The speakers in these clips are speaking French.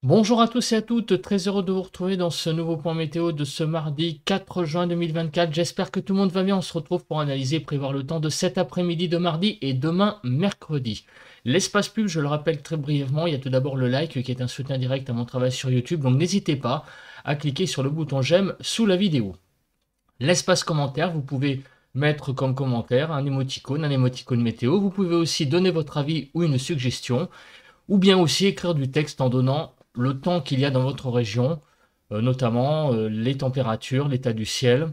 Bonjour à tous et à toutes, très heureux de vous retrouver dans ce nouveau point météo de ce mardi 4 juin 2024. J'espère que tout le monde va bien. On se retrouve pour analyser et prévoir le temps de cet après-midi de mardi et demain mercredi. L'espace pub, je le rappelle très brièvement, il y a tout d'abord le like qui est un soutien direct à mon travail sur YouTube, donc n'hésitez pas à cliquer sur le bouton j'aime sous la vidéo. L'espace commentaire, vous pouvez mettre comme commentaire un émoticône météo. Vous pouvez aussi donner votre avis ou une suggestion ou bien aussi écrire du texte en donnant le temps qu'il y a dans votre région, notamment les températures, l'état du ciel.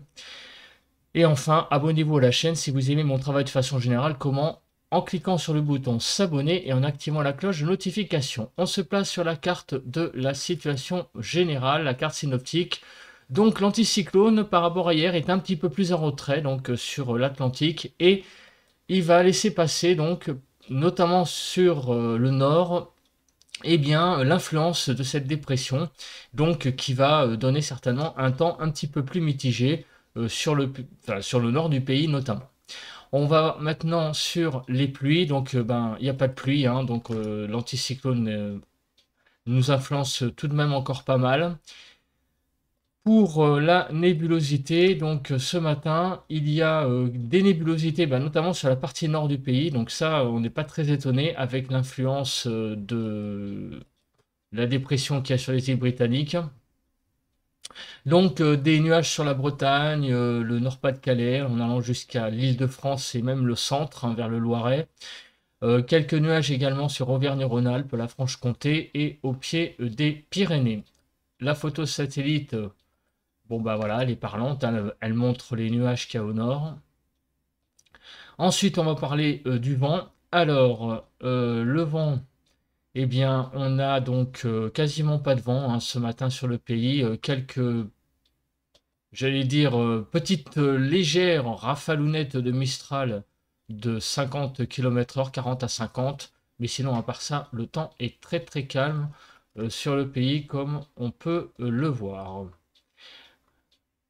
Et enfin, abonnez-vous à la chaîne si vous aimez mon travail de façon générale. Comment? En cliquant sur le bouton s'abonner et en activant la cloche de notification. On se place sur la carte de la situation générale, la carte synoptique. Donc l'anticyclone par rapport à hier est un petit peu plus en retrait donc sur l'Atlantique et il va laisser passer donc notamment sur le nord eh bien, l'influence de cette dépression, donc qui va donner certainement un temps un petit peu plus mitigé sur le nord du pays notamment. On va maintenant sur les pluies, donc il n'y a pas de pluie, hein, donc l'anticyclone nous influence tout de même encore pas mal. Pour la nébulosité, donc ce matin, il y a des nébulosités, notamment sur la partie nord du pays. Donc ça, on n'est pas très étonné avec l'influence de la dépression qu'il y a sur les îles britanniques. Donc des nuages sur la Bretagne, le Nord-Pas-de-Calais, en allant jusqu'à l'Île-de-France et même le centre, hein, vers le Loiret. Quelques nuages également sur Auvergne-Rhône-Alpes, la Franche-Comté et au pied des Pyrénées. La photo satellite, bon bah voilà, elle est parlante, hein, elle montre les nuages qu'il y a au nord. Ensuite, on va parler du vent. Alors, le vent, eh bien, on a donc quasiment pas de vent, hein, ce matin sur le pays. Quelques, j'allais dire, petites légères rafalounettes de Mistral de 50 km/h, 40 à 50. Mais sinon, à part ça, le temps est très très calme sur le pays, comme on peut le voir.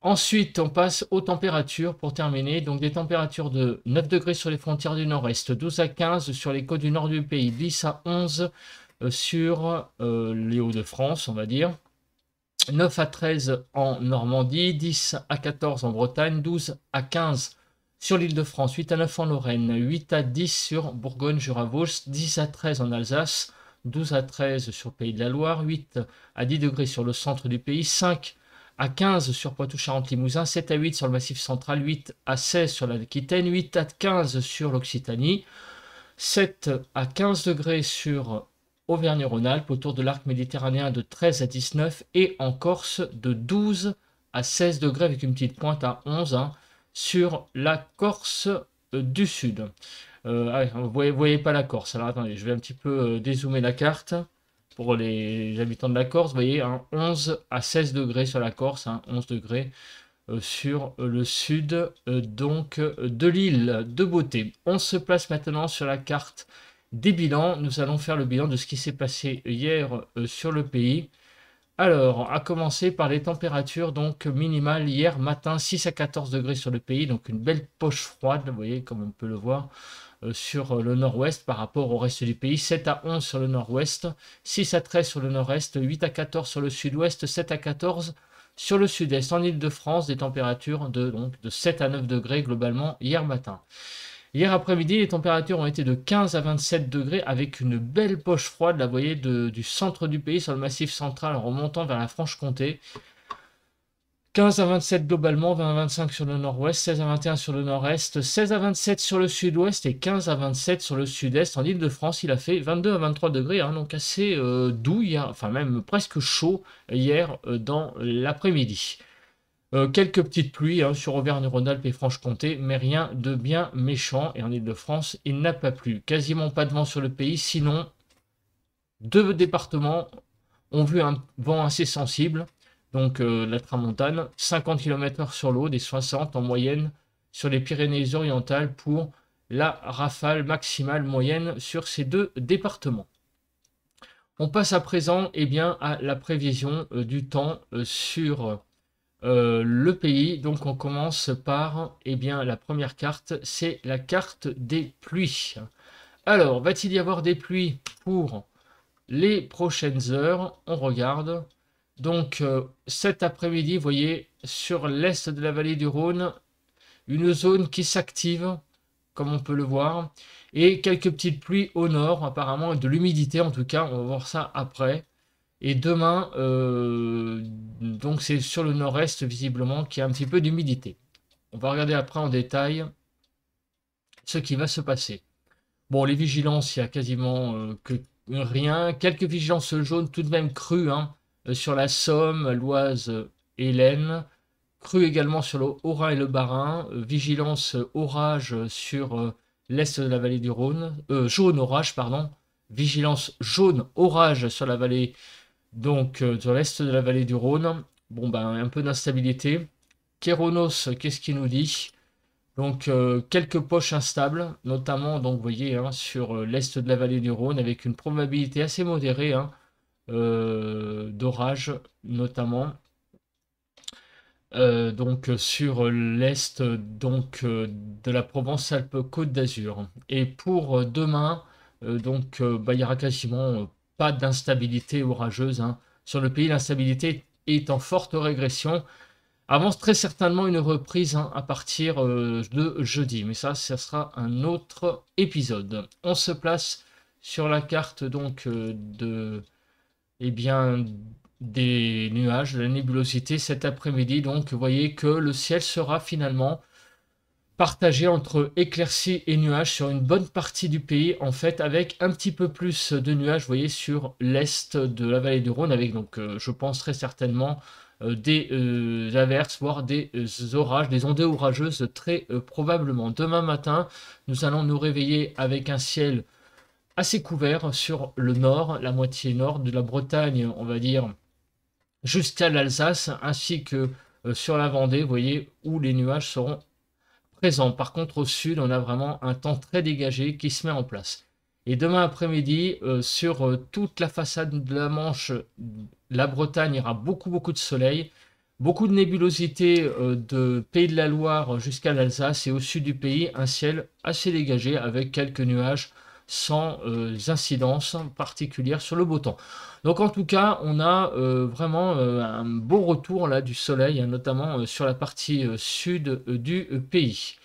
Ensuite, on passe aux températures pour terminer. Donc des températures de 9 degrés sur les frontières du nord-est, 12 à 15 sur les côtes du nord du pays, 10 à 11 sur les Hauts-de-France, on va dire. 9 à 13 en Normandie, 10 à 14 en Bretagne, 12 à 15 sur l'Île-de-France, 8 à 9 en Lorraine, 8 à 10 sur Bourgogne-Jura-Vosges, 10 à 13 en Alsace, 12 à 13 sur Pays de la Loire, 8 à 10 degrés sur le centre du pays, 5 à 15 sur Poitou-Charentes-Limousin, 7 à 8 sur le Massif central, 8 à 16 sur l'Aquitaine, 8 à 15 sur l'Occitanie, 7 à 15 degrés sur Auvergne-Rhône-Alpes, autour de l'arc méditerranéen de 13 à 19 et en Corse de 12 à 16 degrés avec une petite pointe à 11, hein, sur la Corse du Sud. Vous voyez pas la Corse. Alors attendez, je vais un petit peu dézoomer la carte pour les habitants de la Corse. Vous voyez, hein, 11 à 16 degrés sur la Corse, hein, 11 degrés sur le sud de l'île de Beauté. On se place maintenant sur la carte des bilans. Nous allons faire le bilan de ce qui s'est passé hier sur le pays. Alors, à commencer par les températures donc minimales hier matin, 6 à 14 degrés sur le pays, donc une belle poche froide, vous voyez comme on peut le voir sur le nord-ouest par rapport au reste du pays, 7 à 11 sur le nord-ouest, 6 à 13 sur le nord-est, 8 à 14 sur le sud-ouest, 7 à 14 sur le sud-est. En Île-de-France, des températures de 7 à 9 degrés globalement hier matin. Hier après-midi, les températures ont été de 15 à 27 degrés avec une belle poche froide, là, vous voyez, du centre du pays sur le massif central en remontant vers la Franche-Comté. 15 à 27 globalement, 20 à 25 sur le nord-ouest, 16 à 21 sur le nord-est, 16 à 27 sur le sud-ouest et 15 à 27 sur le sud-est. En Île-de-France, il a fait 22 à 23 degrés, hein, donc assez doux, hier, enfin même presque chaud hier dans l'après-midi. Quelques petites pluies, hein, sur Auvergne-Rhône-Alpes et Franche-Comté, mais rien de bien méchant. Et en Île-de-France, il n'a pas plu. Quasiment pas de vent sur le pays, sinon deux départements ont vu un vent assez sensible. Donc la tramontane, 50 km/h sur l'Aude et 60 en moyenne sur les Pyrénées-Orientales pour la rafale maximale moyenne sur ces deux départements. On passe à présent bien, à la prévision du temps sur le pays. Donc on commence par bien, la première carte, c'est la carte des pluies. Alors, va-t-il y avoir des pluies pour les prochaines heures, on regarde. Donc cet après-midi, vous voyez, sur l'est de la vallée du Rhône, une zone qui s'active, comme on peut le voir, et quelques petites pluies au nord, apparemment, et de l'humidité en tout cas, on va voir ça après. Et demain, donc c'est sur le nord-est visiblement qu'il y a un petit peu d'humidité. On va regarder après en détail ce qui va se passer. Bon, les vigilances, il y a quasiment que rien. Quelques vigilances jaunes tout de même crues hein, sur la Somme, l'Oise et l'Aisne. Crues également sur le Haut-Rhin et le Bas-Rhin. Vigilance orage sur l'est de la vallée du Rhône. Jaune orage, pardon. Vigilance jaune orage sur la vallée, donc sur l'est de la vallée du Rhône. Bon, ben, un peu d'instabilité. Kéronos, qu'est-ce qu'il nous dit? Donc quelques poches instables, notamment donc vous voyez hein, sur l'est de la vallée du Rhône avec une probabilité assez modérée hein, d'orage notamment. Donc sur l'est donc de la Provence-Alpes-Côte d'Azur. Et pour demain, donc bah, il y aura quasiment pas d'instabilité orageuse hein. Sur le pays. L'instabilité est en forte régression. Avance très certainement une reprise hein, à partir de jeudi, mais ça sera un autre épisode. On se place sur la carte donc eh bien, des nuages, de la nébulosité cet après-midi. Donc, vous voyez que le ciel sera finalement partagé entre éclaircies et nuages sur une bonne partie du pays, en fait, avec un petit peu plus de nuages, vous voyez, sur l'est de la vallée du Rhône, avec donc, je pense très certainement, des averses, voire des orages, des ondées orageuses très probablement. Demain matin, nous allons nous réveiller avec un ciel assez couvert sur le nord, la moitié nord de la Bretagne, on va dire, jusqu'à l'Alsace, ainsi que sur la Vendée, vous voyez, où les nuages seront présents. Par contre, au sud, on a vraiment un temps très dégagé qui se met en place. Et demain après-midi, sur toute la façade de la Manche, la Bretagne, il y aura beaucoup de soleil, beaucoup de nébulosité de Pays de la Loire jusqu'à l'Alsace, et au sud du pays, un ciel assez dégagé avec quelques nuages sans incidences particulières sur le beau temps. Donc en tout cas, on a vraiment un beau retour là du soleil, hein, notamment sur la partie sud du pays.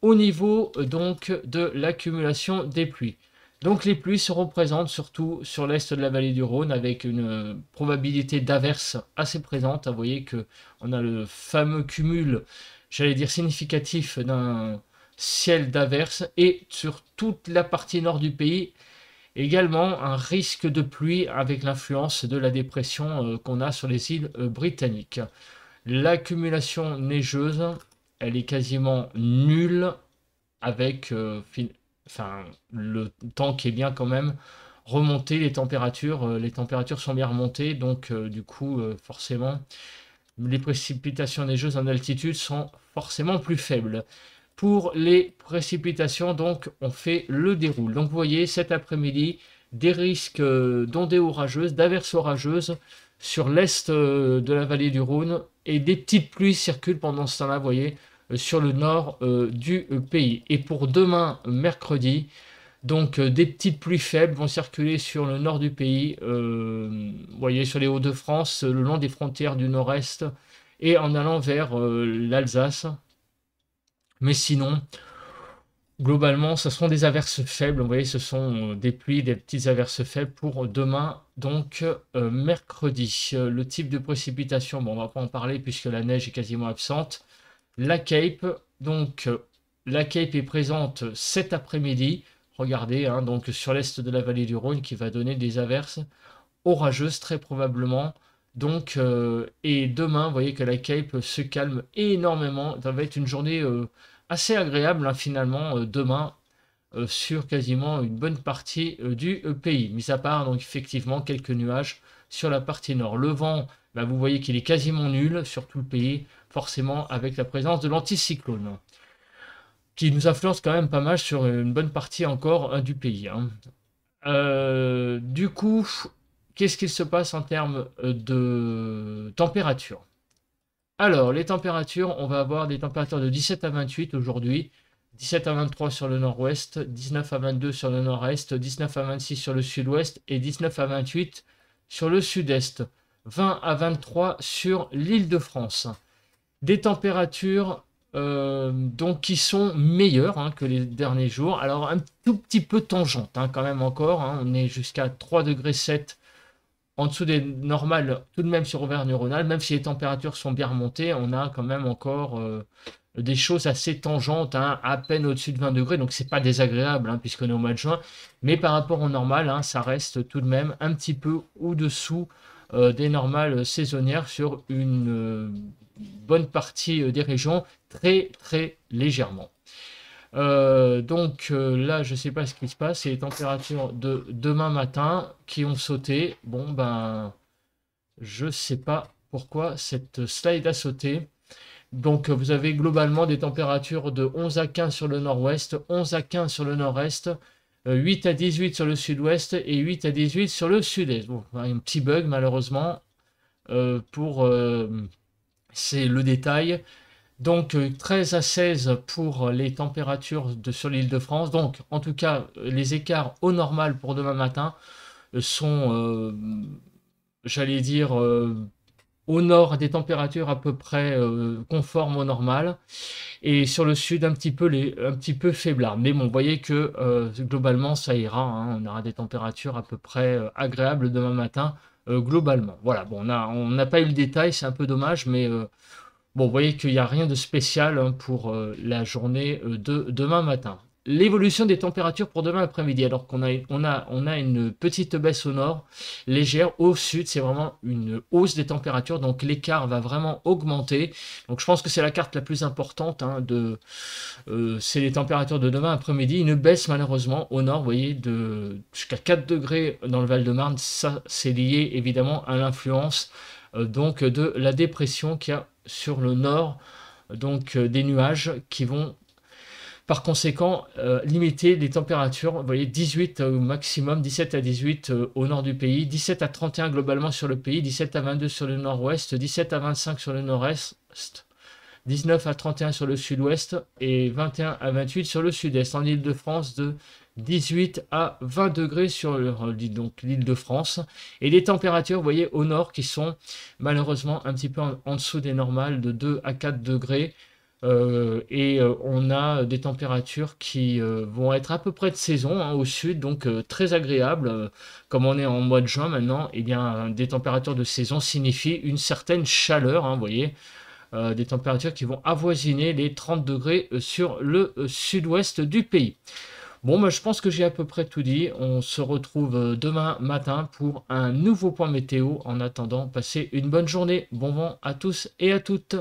Au niveau donc de l'accumulation des pluies. Donc les pluies seront présentes surtout sur l'est de la vallée du Rhône avec une probabilité d'averse assez présente. Vous voyez que on a le fameux cumul, j'allais dire significatif, d'un ciel d'averse, et sur toute la partie nord du pays également un risque de pluie avec l'influence de la dépression qu'on a sur les îles britanniques. L'accumulation neigeuse, elle est quasiment nulle avec le temps qui est bien quand même remonté, les températures sont bien remontées, donc du coup forcément les précipitations neigeuses en altitude sont forcément plus faibles. Pour les précipitations, donc, on fait le déroule. Donc, vous voyez, cet après-midi, des risques d'ondées orageuses, d'averses orageuses sur l'est de la vallée du Rhône, et des petites pluies circulent pendant ce temps-là, vous voyez, sur le nord du pays. Et pour demain, mercredi, donc des petites pluies faibles vont circuler sur le nord du pays, vous voyez, sur les Hauts-de-France, le long des frontières du nord-est, et en allant vers l'Alsace. Mais sinon, globalement, ce seront des averses faibles. Vous voyez, ce sont des pluies, des petites averses faibles pour demain, donc mercredi. Le type de précipitation, bon, on va pas en parler puisque la neige est quasiment absente. La Cape, donc la Cape est présente cet après-midi. Regardez, hein, donc sur l'est de la vallée du Rhône qui va donner des averses orageuses très probablement. Donc, et demain, vous voyez que la Cape se calme énormément. Ça va être une journée assez agréable hein, finalement demain sur quasiment une bonne partie du pays, mis à part donc effectivement quelques nuages sur la partie nord. Le vent, bah, vous voyez qu'il est quasiment nul sur tout le pays, forcément avec la présence de l'anticyclone, qui nous influence quand même pas mal sur une bonne partie encore du pays. Hein. Du coup, qu'est-ce qu'il se passe en termes de température? Alors, les températures, on va avoir des températures de 17 à 28 aujourd'hui. 17 à 23 sur le nord-ouest, 19 à 22 sur le nord-est, 19 à 26 sur le sud-ouest et 19 à 28 sur le sud-est. 20 à 23 sur l'Île-de-France. Des températures donc qui sont meilleures hein, que les derniers jours. Alors un tout petit peu tangente hein, quand même encore. Hein. On est jusqu'à 3,7 degrés en dessous des normales tout de même sur Auvergne-Rhône-Alpes. Même si les températures sont bien remontées, on a quand même encore des choses assez tangentes, hein, à peine au-dessus de 20 degrés. Donc c'est pas désagréable hein, puisqu'on est au mois de juin. Mais par rapport au normal, hein, ça reste tout de même un petit peu au-dessous des normales saisonnières sur une bonne partie des régions, très légèrement. Donc là, je ne sais pas ce qui se passe, c'est les températures de demain matin qui ont sauté. Bon, ben, je ne sais pas pourquoi cette slide a sauté. Donc vous avez globalement des températures de 11 à 15 sur le nord-ouest, 11 à 15 sur le nord-est, 8 à 18 sur le sud-ouest et 8 à 18 sur le sud-est. Bon, un petit bug malheureusement c'est le détail. Donc 13 à 16 pour les températures sur l'île de France. Donc en tout cas, les écarts au normal pour demain matin sont, j'allais dire, au nord des températures à peu près conformes au normal. Et sur le sud, un petit peu faiblards. Mais bon, vous voyez que globalement, ça ira. Hein. On aura des températures à peu près agréables demain matin, globalement. Voilà, bon, on n'a pas eu le détail, c'est un peu dommage, mais bon, vous voyez qu'il n'y a rien de spécial hein, pour la journée de demain matin. L'évolution des températures pour demain après-midi, alors qu'on a une petite baisse au nord, légère, au sud, c'est vraiment une hausse des températures, donc l'écart va vraiment augmenter. Donc je pense que c'est la carte la plus importante, hein, c'est les températures de demain après-midi, une baisse malheureusement au nord, vous voyez, jusqu'à 4 degrés dans le Val-de-Marne, ça c'est lié évidemment à l'influence donc de la dépression qu'il y a sur le nord, donc des nuages qui vont par conséquent limiter les températures. Vous voyez 18 au maximum, 17 à 18 au nord du pays, 17 à 31 globalement sur le pays, 17 à 22 sur le nord-ouest, 17 à 25 sur le nord-est, 19 à 31 sur le sud-ouest et 21 à 28 sur le sud-est. En Île-de-France, de 18 à 20 degrés sur l'Île-de-France. Et les températures, vous voyez, au nord qui sont malheureusement un petit peu en dessous des normales de 2 à 4 degrés. On a des températures qui vont être à peu près de saison hein, au sud, donc très agréables. Comme on est en mois de juin maintenant, eh bien, des températures de saison signifient une certaine chaleur, hein, vous voyez, des températures qui vont avoisiner les 30 degrés sur le sud-ouest du pays. Bon, bah, je pense que j'ai à peu près tout dit. On se retrouve demain matin pour un nouveau point météo. En attendant, passez une bonne journée. Bon vent à tous et à toutes.